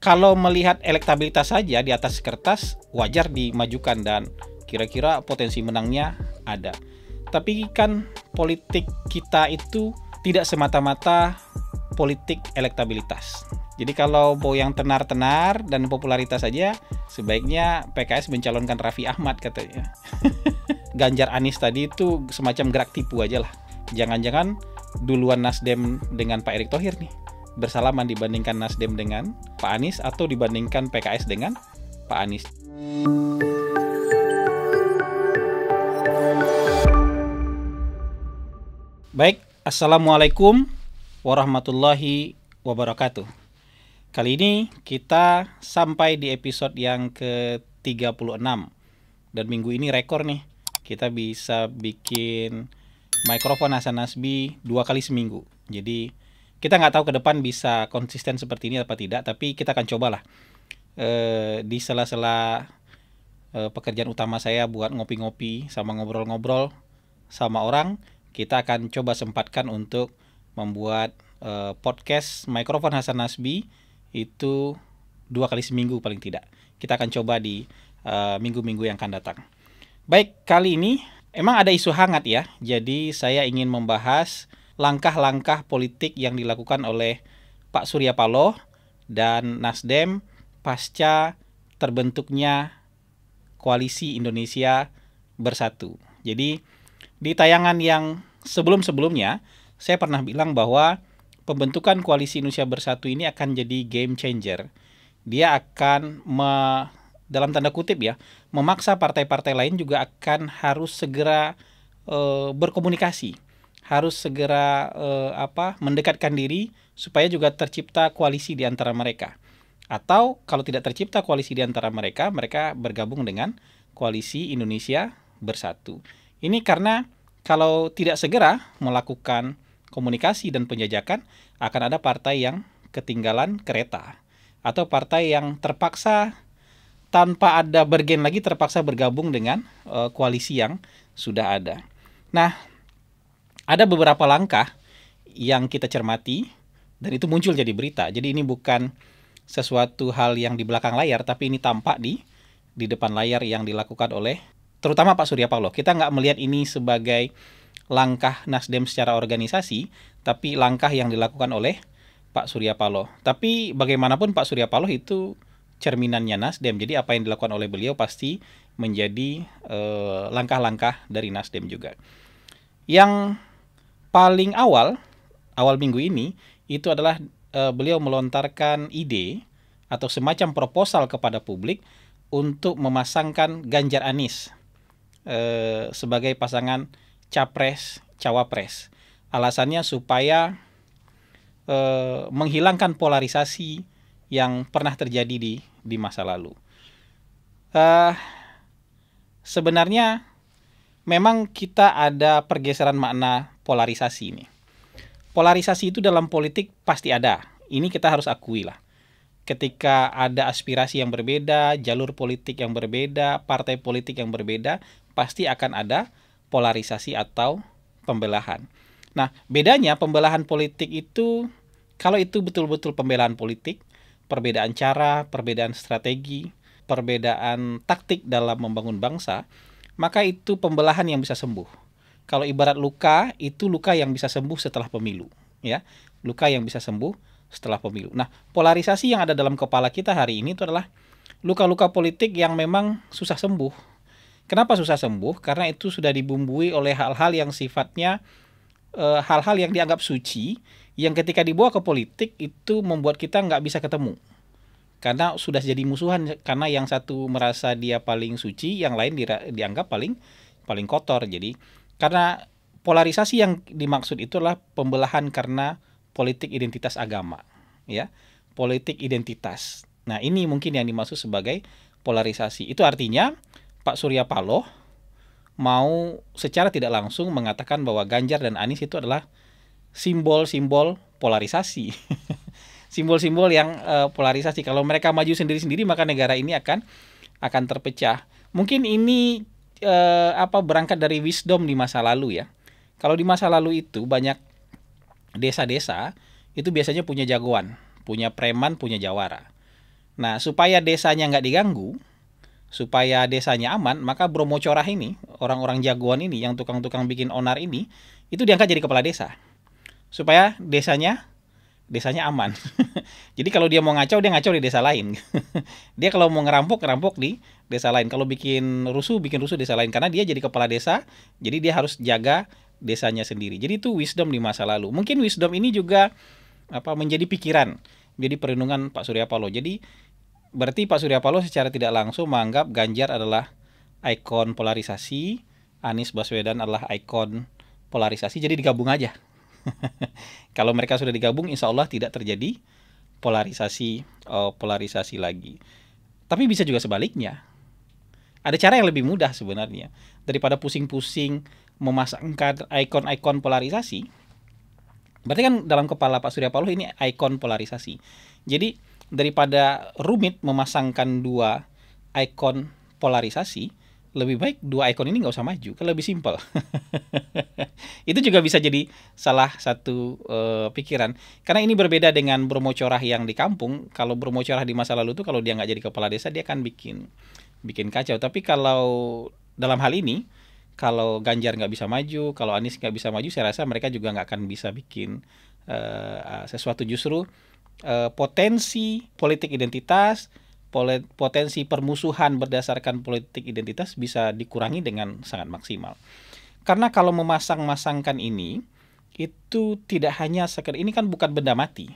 kalau melihat elektabilitas saja di atas kertas wajar dimajukan dan kira-kira potensi menangnya ada. Tapi kan politik kita itu tidak semata-mata politik elektabilitas. Jadi kalau mau yang tenar-tenar dan popularitas saja, sebaiknya PKS mencalonkan Raffi Ahmad katanya. Ganjar Anies tadi itu semacam gerak tipu aja lah. Jangan-jangan duluan Nasdem dengan Pak Erick Thohir nih, bersalaman dibandingkan Nasdem dengan Pak Anies atau dibandingkan PKS dengan Pak Anies. Baik, Assalamualaikum warahmatullahi wabarakatuh. Kali ini kita sampai di episode yang ke-36. Dan minggu ini rekor nih, kita bisa bikin mikrofon Hasan Nasbi 2 kali seminggu. Jadi kita nggak tahu ke depan bisa konsisten seperti ini apa tidak, tapi kita akan cobalah di sela-sela pekerjaan utama saya buat ngopi-ngopi sama ngobrol-ngobrol sama orang, kita akan coba sempatkan untuk membuat podcast mikrofon Hasan Nasbi itu 2 kali seminggu paling tidak. Kita akan coba di minggu-minggu yang akan datang. Baik, kali ini emang ada isu hangat ya. Jadi saya ingin membahas langkah-langkah politik yang dilakukan oleh Pak Surya Paloh dan Nasdem pasca terbentuknya Koalisi Indonesia Bersatu. Jadi di tayangan yang sebelum-sebelumnya saya pernah bilang bahwa pembentukan Koalisi Indonesia Bersatu ini akan jadi game changer. Dia akan dalam tanda kutip ya, memaksa partai-partai lain juga akan harus segera berkomunikasi, harus segera mendekatkan diri supaya juga tercipta koalisi di antara mereka. Atau kalau tidak tercipta koalisi di antara mereka, mereka bergabung dengan Koalisi Indonesia Bersatu. Ini karena kalau tidak segera melakukan komunikasi dan penjajakan, akan ada partai yang ketinggalan kereta. Atau partai yang terpaksa tanpa ada bergen lagi terpaksa bergabung dengan koalisi yang sudah ada. Nah, ada beberapa langkah yang kita cermati dan itu muncul jadi berita. Jadi ini bukan sesuatu hal yang di belakang layar, tapi ini tampak di depan layar yang dilakukan oleh terutama Pak Surya Paloh. Kita nggak melihat ini sebagai langkah Nasdem secara organisasi, tapi langkah yang dilakukan oleh Pak Surya Paloh. Tapi bagaimanapun Pak Surya Paloh itu cerminannya Nasdem. Jadi apa yang dilakukan oleh beliau pasti menjadi langkah-langkah dari Nasdem juga. Yang paling awal minggu ini itu adalah beliau melontarkan ide atau semacam proposal kepada publik untuk memasangkan Ganjar Anies sebagai pasangan Capres-Cawapres. Alasannya supaya menghilangkan polarisasi yang pernah terjadi di masa lalu. Sebenarnya memang kita ada pergeseran makna polarisasi ini. Polarisasi itu dalam politik pasti ada. Ini kita harus akui lah. Ketika ada aspirasi yang berbeda, jalur politik yang berbeda, partai politik yang berbeda, pasti akan ada polarisasi atau pembelahan. Nah, bedanya pembelahan politik itu, kalau itu betul-betul pembelaan politik, perbedaan cara, perbedaan strategi, perbedaan taktik dalam membangun bangsa, maka itu pembelahan yang bisa sembuh. Kalau ibarat luka, itu luka yang bisa sembuh setelah pemilu, ya. Luka yang bisa sembuh setelah pemilu. Nah, polarisasi yang ada dalam kepala kita hari ini itu adalah luka-luka politik yang memang susah sembuh. Kenapa susah sembuh? Karena itu sudah dibumbui oleh hal-hal yang sifatnya hal-hal yang dianggap suci, yang ketika dibawa ke politik itu membuat kita nggak bisa ketemu. Karena sudah jadi musuhan, karena yang satu merasa dia paling suci, yang lain dianggap paling kotor. Jadi karena polarisasi yang dimaksud itu adalah pembelahan karena politik identitas agama, ya, politik identitas. Nah, ini mungkin yang dimaksud sebagai polarisasi. Itu artinya Pak Surya Paloh mau secara tidak langsung mengatakan bahwa Ganjar dan Anies itu adalah simbol-simbol polarisasi. Simbol-simbol yang polarisasi. Kalau mereka maju sendiri-sendiri, maka negara ini akan terpecah. Mungkin ini berangkat dari wisdom di masa lalu ya. Kalau di masa lalu itu banyak desa-desa itu biasanya punya jagoan, punya preman, punya jawara. Nah, supaya desanya nggak diganggu, supaya desanya aman, maka Bromo Corah ini, orang-orang jagoan ini, yang tukang-tukang bikin onar ini, itu diangkat jadi kepala desa. Supaya desanya aman. Jadi kalau dia mau ngacau, dia ngacau di desa lain. Dia kalau mau ngerampok, ngerampok di desa lain. Kalau bikin rusuh desa lain. Karena dia jadi kepala desa, jadi dia harus jaga desanya sendiri. Jadi itu wisdom di masa lalu. Mungkin wisdom ini juga menjadi pikiran, menjadi perlindungan Pak Surya Paloh. Jadi berarti Pak Surya Paloh secara tidak langsung menganggap Ganjar adalah ikon polarisasi, Anies Baswedan adalah ikon polarisasi, jadi digabung aja. Kalau mereka sudah digabung, insya Allah tidak terjadi polarisasi lagi. Tapi bisa juga sebaliknya. Ada cara yang lebih mudah sebenarnya. Daripada pusing-pusing memasangkan ikon-ikon polarisasi, berarti kan dalam kepala Pak Surya Paloh ini ikon polarisasi. Jadi daripada rumit memasangkan dua ikon polarisasi, lebih baik dua ikon ini nggak usah maju, kan lebih simpel. Itu juga bisa jadi salah satu pikiran. Karena ini berbeda dengan Bromo Corah yang di kampung. Kalau Bromo Corah di masa lalu tuh kalau dia nggak jadi kepala desa, dia kan bikin kacau. Tapi kalau dalam hal ini, kalau Ganjar nggak bisa maju, kalau Anies nggak bisa maju, saya rasa mereka juga nggak akan bisa bikin sesuatu. Justru potensi politik identitas, potensi permusuhan berdasarkan politik identitas bisa dikurangi dengan sangat maksimal. Karena kalau memasang-masangkan ini, itu tidak hanya sekedar, ini kan bukan benda mati.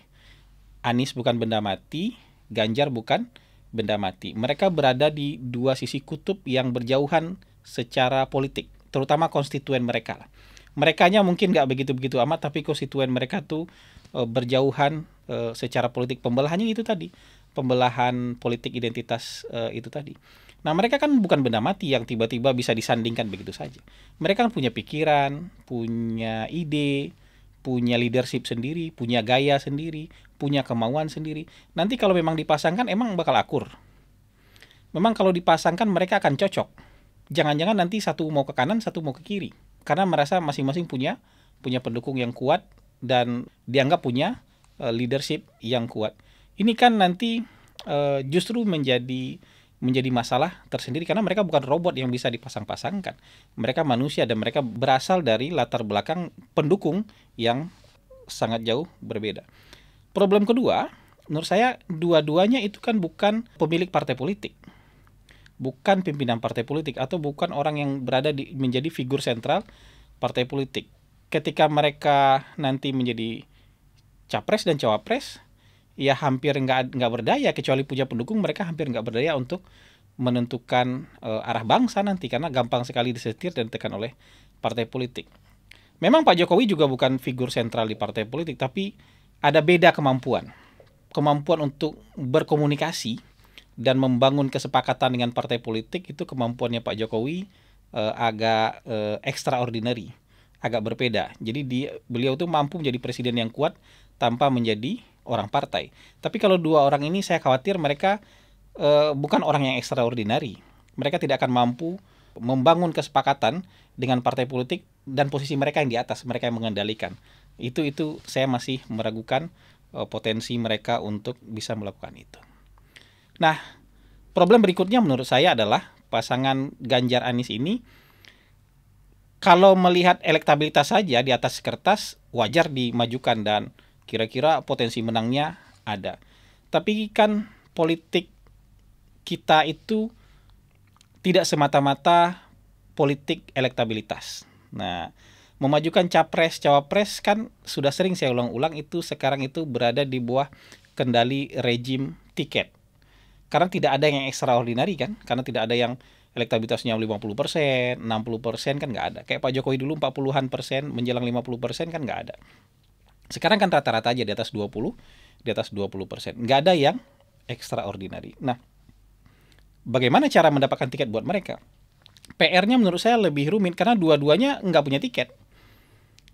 Anies bukan benda mati, Ganjar bukan benda mati. Mereka berada di dua sisi kutub yang berjauhan secara politik, terutama konstituen mereka. Merekanya mungkin nggak begitu-begitu amat, tapi konstituen mereka tuh berjauhan secara politik. Pembelahannya itu tadi, pembelahan politik identitas itu tadi. Nah, mereka kan bukan benda mati yang tiba-tiba bisa disandingkan begitu saja. Mereka kan punya pikiran, punya ide, punya leadership sendiri, punya gaya sendiri, punya kemauan sendiri. Nanti kalau memang dipasangkan emang bakal akur. Memang kalau dipasangkan mereka akan cocok. Jangan-jangan nanti satu mau ke kanan, satu mau ke kiri. Karena merasa masing-masing punya pendukung yang kuat dan dianggap punya leadership yang kuat. Ini kan nanti justru menjadi masalah tersendiri karena mereka bukan robot yang bisa dipasang-pasangkan. Mereka manusia dan mereka berasal dari latar belakang pendukung yang sangat jauh berbeda. Problem kedua, menurut saya dua-duanya itu kan bukan pemilik partai politik. Bukan pimpinan partai politik atau bukan orang yang berada menjadi figur sentral partai politik. Ketika mereka nanti menjadi capres dan cawapres, ya hampir nggak berdaya, kecuali punya pendukung, mereka hampir nggak berdaya untuk menentukan arah bangsa nanti, karena gampang sekali disetir dan ditekan oleh partai politik. Memang Pak Jokowi juga bukan figur sentral di partai politik, tapi ada beda kemampuan untuk berkomunikasi dan membangun kesepakatan dengan partai politik. Itu kemampuannya Pak Jokowi agak extraordinary, agak berbeda. Jadi beliau tuh mampu menjadi presiden yang kuat tanpa menjadi orang partai. Tapi kalau dua orang ini saya khawatir mereka bukan orang yang extraordinary. Mereka tidak akan mampu membangun kesepakatan dengan partai politik dan posisi mereka yang di atas, mereka yang mengendalikan. Itu saya masih meragukan potensi mereka untuk bisa melakukan itu. Nah, problem berikutnya menurut saya adalah pasangan Ganjar Anies ini, kalau melihat elektabilitas saja di atas kertas wajar dimajukan dan kira-kira potensi menangnya ada. Tapi kan politik kita itu tidak semata-mata politik elektabilitas. Nah, memajukan capres, cawapres kan sudah sering saya ulang-ulang, itu sekarang itu berada di bawah kendali rejim tiket. Karena tidak ada yang extraordinary kan, karena tidak ada yang elektabilitasnya 50%, 60% kan nggak ada. Kayak Pak Jokowi dulu 40-an persen, menjelang 50% kan nggak ada. Sekarang kan rata-rata aja di atas 20%. Nggak ada yang extraordinary. Nah, bagaimana cara mendapatkan tiket buat mereka? PR-nya menurut saya lebih rumit karena dua-duanya nggak punya tiket.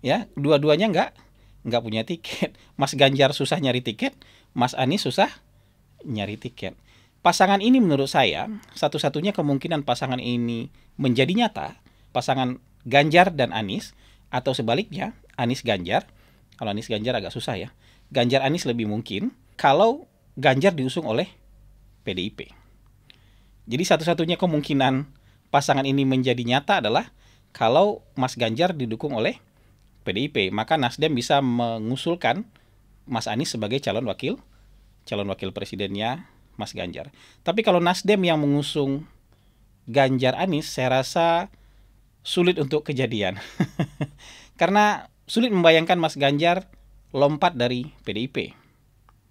Ya, dua-duanya nggak punya tiket. Mas Ganjar susah nyari tiket, Mas Anies susah nyari tiket. Pasangan ini menurut saya, satu-satunya kemungkinan pasangan ini menjadi nyata, pasangan Ganjar dan Anies, atau sebaliknya, Anies Ganjar. Kalau Anies Ganjar agak susah ya. Ganjar Anies lebih mungkin kalau Ganjar diusung oleh PDIP. Jadi satu-satunya kemungkinan pasangan ini menjadi nyata adalah kalau Mas Ganjar didukung oleh PDIP, maka Nasdem bisa mengusulkan Mas Anies sebagai calon wakil presidennya Mas Ganjar. Tapi kalau Nasdem yang mengusung Ganjar Anies, saya rasa sulit untuk kejadian. Karena sulit membayangkan Mas Ganjar lompat dari PDIP.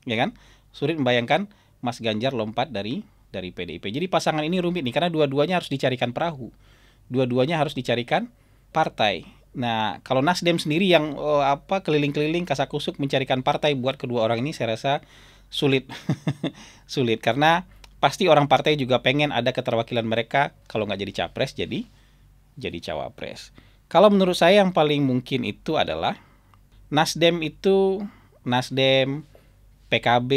Ya kan? Sulit membayangkan Mas Ganjar lompat dari PDIP. Jadi pasangan ini rumit nih, karena dua-duanya harus dicarikan perahu. Dua-duanya harus dicarikan partai. Nah, kalau Nasdem sendiri yang keliling-keliling kasakusuk mencarikan partai buat kedua orang ini, saya rasa sulit. Sulit, karena pasti orang partai juga pengen ada keterwakilan mereka, kalau nggak jadi capres, jadi cawapres. Kalau menurut saya yang paling mungkin itu adalah Nasdem, PKB,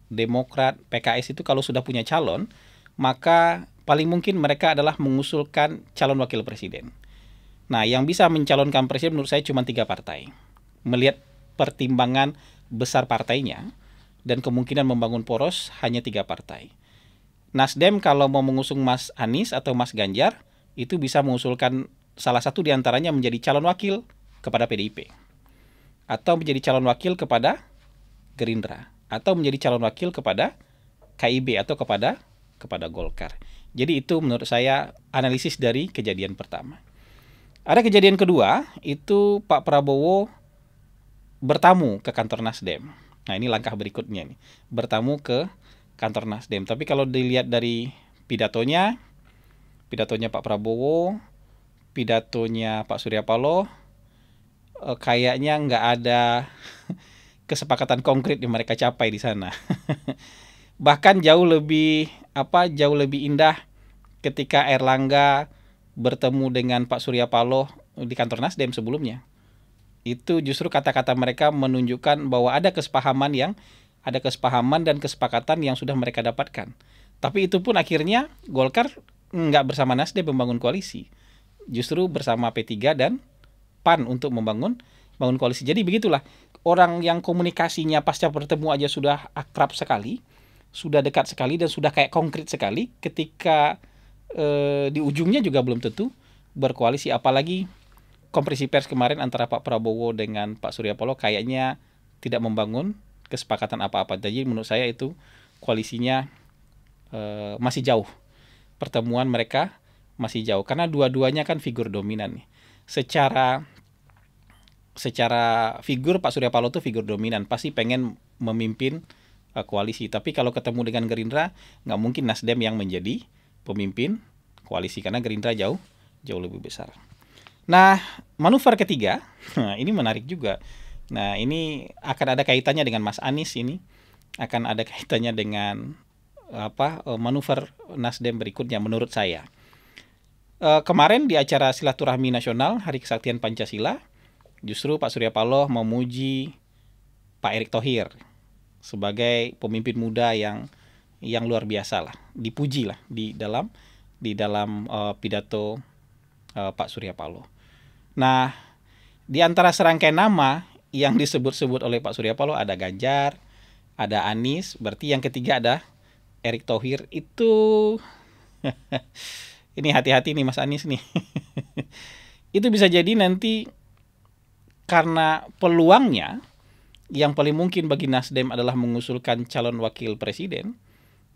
Demokrat, PKS itu kalau sudah punya calon, maka paling mungkin mereka adalah mengusulkan calon wakil presiden. Nah, yang bisa mencalonkan presiden menurut saya cuma 3 partai. Melihat pertimbangan besar partainya dan kemungkinan membangun poros hanya 3 partai. Nasdem kalau mau mengusung Mas Anies atau Mas Ganjar, itu bisa mengusulkan salah satu diantaranya menjadi calon wakil kepada PDIP. Atau menjadi calon wakil kepada Gerindra. Atau menjadi calon wakil kepada KIB atau kepada Golkar. Jadi itu menurut saya analisis dari kejadian pertama. Ada kejadian kedua, itu Pak Prabowo bertamu ke kantor Nasdem. Nah, ini langkah berikutnya nih. Bertamu ke kantor Nasdem. Tapi kalau dilihat dari pidatonya Pak Prabowo, pidatonya Pak Surya Paloh, kayaknya nggak ada kesepakatan konkret yang mereka capai di sana. Bahkan jauh lebih indah ketika Erlangga bertemu dengan Pak Surya Paloh di kantor Nasdem sebelumnya. Itu justru kata-kata mereka menunjukkan bahwa ada kesepahaman dan kesepakatan yang sudah mereka dapatkan. Tapi itu pun akhirnya Golkar nggak bersama Nasdem membangun koalisi. Justru bersama P3 dan PAN untuk membangun koalisi. Jadi begitulah, orang yang komunikasinya pasca bertemu aja sudah akrab sekali, sudah dekat sekali dan sudah kayak konkret sekali, ketika di ujungnya juga belum tentu berkoalisi. Apalagi konferensi pers kemarin antara Pak Prabowo dengan Pak Surya Paloh kayaknya tidak membangun kesepakatan apa-apa. Jadi menurut saya itu koalisinya masih jauh. Pertemuan mereka masih jauh karena dua-duanya kan figur dominan nih. Secara figur Pak Surya Paloh itu figur dominan, pasti pengen memimpin koalisi. Tapi kalau ketemu dengan Gerindra, nggak mungkin Nasdem yang menjadi pemimpin koalisi karena Gerindra jauh lebih besar. Nah, manuver ketiga, ini menarik juga. Nah, ini akan ada kaitannya dengan Mas Anies ini, akan ada kaitannya dengan manuver Nasdem berikutnya menurut saya. Kemarin di acara silaturahmi nasional Hari Kesaktian Pancasila, justru Pak Surya Paloh memuji Pak Erick Thohir sebagai pemimpin muda yang luar biasa lah, dipuji lah di dalam pidato Pak Surya Paloh. Nah, di antara serangkaian nama yang disebut-sebut oleh Pak Surya Paloh ada Ganjar, ada Anies, berarti yang ketiga ada Erick Thohir. Itu ini hati-hati nih Mas Anies nih. Itu bisa jadi nanti karena peluangnya yang paling mungkin bagi Nasdem adalah mengusulkan calon wakil presiden,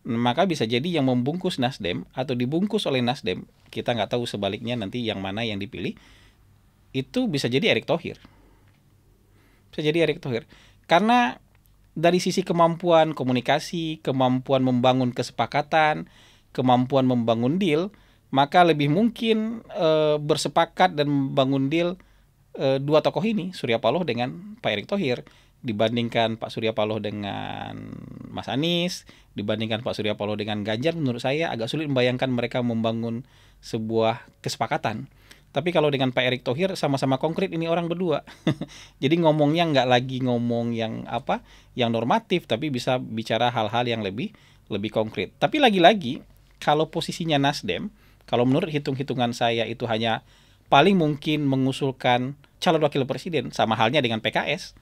maka bisa jadi yang membungkus Nasdem atau dibungkus oleh Nasdem, kita nggak tahu sebaliknya nanti yang mana yang dipilih, itu bisa jadi Erick Thohir. Bisa jadi Erick Thohir. Karena dari sisi kemampuan komunikasi, kemampuan membangun kesepakatan, kemampuan membangun deal, maka lebih mungkin bersepakat dan membangun deal dua tokoh ini, Surya Paloh dengan Pak Erick Thohir, dibandingkan Pak Surya Paloh dengan Mas Anies, dibandingkan Pak Surya Paloh dengan Ganjar. Menurut saya agak sulit membayangkan mereka membangun sebuah kesepakatan. Tapi kalau dengan Pak Erick Thohir sama-sama konkret ini orang berdua. Jadi ngomongnya nggak lagi ngomong yang normatif, tapi bisa bicara hal-hal yang lebih konkret. Tapi lagi-lagi kalau posisinya Nasdem, kalau menurut hitung-hitungan saya itu hanya paling mungkin mengusulkan calon wakil presiden, sama halnya dengan PKS.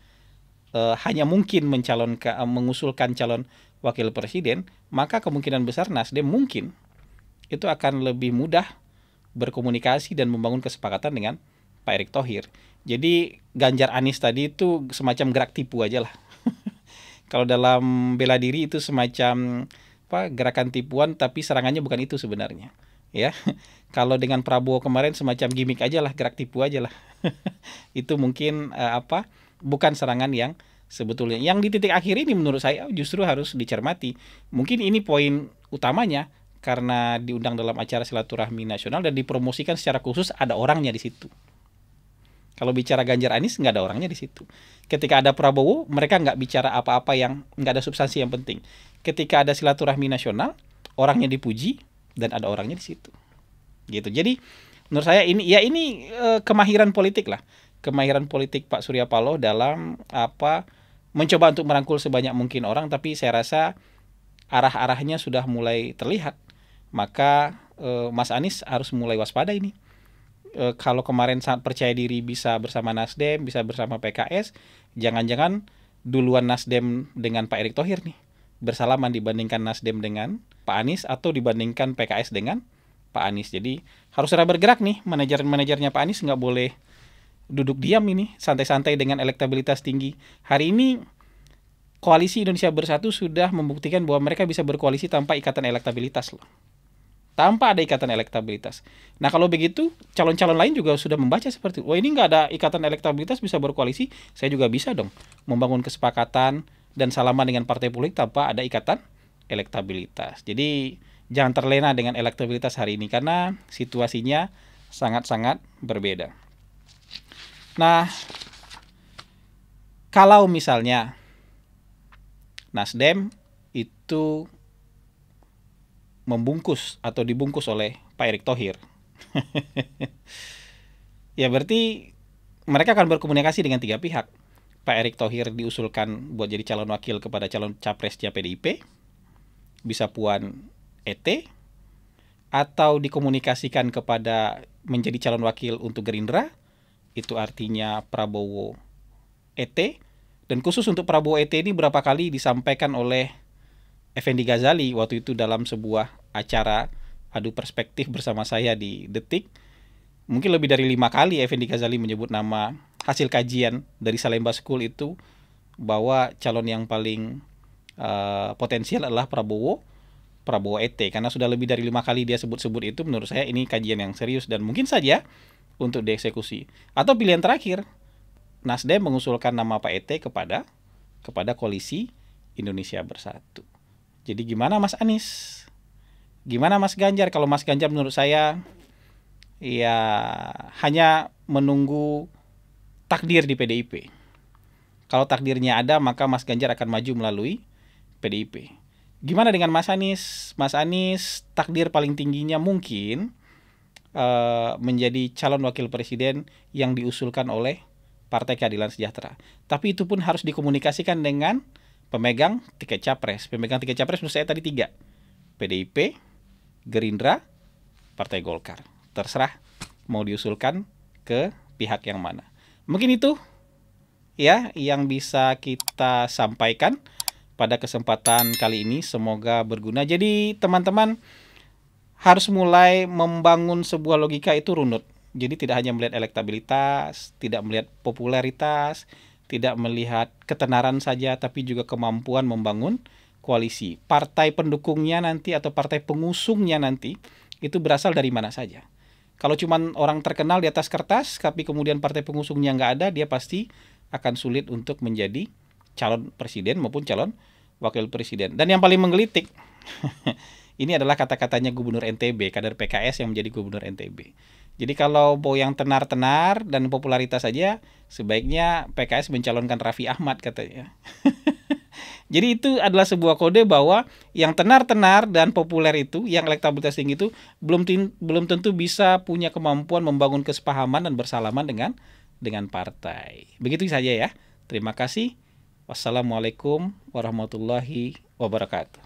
hanya mungkin mengusulkan calon wakil presiden, maka kemungkinan besar Nasdem mungkin itu akan lebih mudah berkomunikasi dan membangun kesepakatan dengan Pak Erick Thohir. Jadi Ganjar Anies tadi itu semacam gerak tipu aja lah. Kalau dalam bela diri itu semacam gerakan tipuan, tapi serangannya bukan itu sebenarnya. Ya, kalau dengan Prabowo kemarin semacam gimmick aja lah, gerak tipu aja lah. Itu mungkin bukan serangan yang sebetulnya. Yang di titik akhir ini menurut saya justru harus dicermati. Mungkin ini poin utamanya karena diundang dalam acara silaturahmi nasional dan dipromosikan secara khusus, ada orangnya di situ. Kalau bicara Ganjar Anies nggak ada orangnya di situ. Ketika ada Prabowo, mereka nggak bicara apa-apa yang nggak ada substansi yang penting. Ketika ada silaturahmi nasional, orangnya dipuji dan ada orangnya di situ. Gitu. Jadi menurut saya ini kemahiran politik lah. Kemahiran politik Pak Surya Paloh dalam mencoba untuk merangkul sebanyak mungkin orang, tapi saya rasa arah-arahnya sudah mulai terlihat. Maka Mas Anies harus mulai waspada ini. Kalau kemarin sangat percaya diri bisa bersama Nasdem, bisa bersama PKS, jangan-jangan duluan Nasdem dengan Pak Erick Thohir nih bersalaman dibandingkan Nasdem dengan Pak Anies atau dibandingkan PKS dengan Pak Anies. Jadi harus segera bergerak nih, manajernya Pak Anies nggak boleh duduk diam ini, santai-santai dengan elektabilitas tinggi. Hari ini Koalisi Indonesia Bersatu sudah membuktikan bahwa mereka bisa berkoalisi tanpa ikatan elektabilitas loh. Tanpa ada ikatan elektabilitas. Nah kalau begitu, calon-calon lain juga sudah membaca seperti itu. Wah ini nggak ada ikatan elektabilitas bisa berkoalisi, saya juga bisa dong membangun kesepakatan dan salaman dengan partai politik tanpa ada ikatan elektabilitas. Jadi jangan terlena dengan elektabilitas hari ini karena situasinya sangat-sangat berbeda. Nah, kalau misalnya Nasdem itu membungkus atau dibungkus oleh Pak Erick Thohir, ya berarti mereka akan berkomunikasi dengan tiga pihak. Pak Erick Thohir diusulkan buat jadi calon wakil kepada calon capresnya PDIP, bisa Puan ET, atau dikomunikasikan kepada menjadi calon wakil untuk Gerindra, itu artinya Prabowo ET. Dan khusus untuk Prabowo ET ini berapa kali disampaikan oleh Effendi Ghazali waktu itu dalam sebuah acara adu perspektif bersama saya di Detik. Mungkin lebih dari 5 kali Effendi Ghazali menyebut nama hasil kajian dari Salemba School itu bahwa calon yang paling potensial adalah Prabowo ET. Karena sudah lebih dari 5 kali dia sebut-sebut itu, menurut saya ini kajian yang serius dan mungkin saja untuk dieksekusi. Atau pilihan terakhir, Nasdem mengusulkan nama Pak ET kepada Koalisi Indonesia Bersatu. Jadi gimana Mas Anies? Gimana Mas Ganjar? Kalau Mas Ganjar menurut saya ya hanya menunggu takdir di PDIP. Kalau takdirnya ada, maka Mas Ganjar akan maju melalui PDIP. Gimana dengan Mas Anies? Mas Anies takdir paling tingginya mungkin menjadi calon wakil presiden yang diusulkan oleh Partai Keadilan Sejahtera. Tapi itu pun harus dikomunikasikan dengan pemegang tiket capres. Pemegang tiket capres menurut saya tadi 3. PDIP, Gerindra, Partai Golkar. Terserah mau diusulkan ke pihak yang mana. Mungkin itu ya yang bisa kita sampaikan pada kesempatan kali ini. Semoga berguna. Jadi teman-teman harus mulai membangun sebuah logika itu runut. Jadi tidak hanya melihat elektabilitas, tidak melihat popularitas, tidak melihat ketenaran saja, tapi juga kemampuan membangun koalisi. Partai pendukungnya nanti atau partai pengusungnya nanti itu berasal dari mana saja. Kalau cuma orang terkenal di atas kertas, tapi kemudian partai pengusungnya nggak ada, dia pasti akan sulit untuk menjadi calon presiden maupun calon wakil presiden. Dan yang paling menggelitik, ini adalah kata-katanya Gubernur NTB, kader PKS yang menjadi Gubernur NTB. Jadi kalau mau yang tenar-tenar dan popularitas saja, sebaiknya PKS mencalonkan Raffi Ahmad katanya. Jadi itu adalah sebuah kode bahwa yang tenar-tenar dan populer itu, yang elektabilitas tinggi itu belum tentu bisa punya kemampuan membangun kesepahaman dan bersalaman dengan partai. Begitu saja ya. Terima kasih. Wassalamualaikum warahmatullahi wabarakatuh.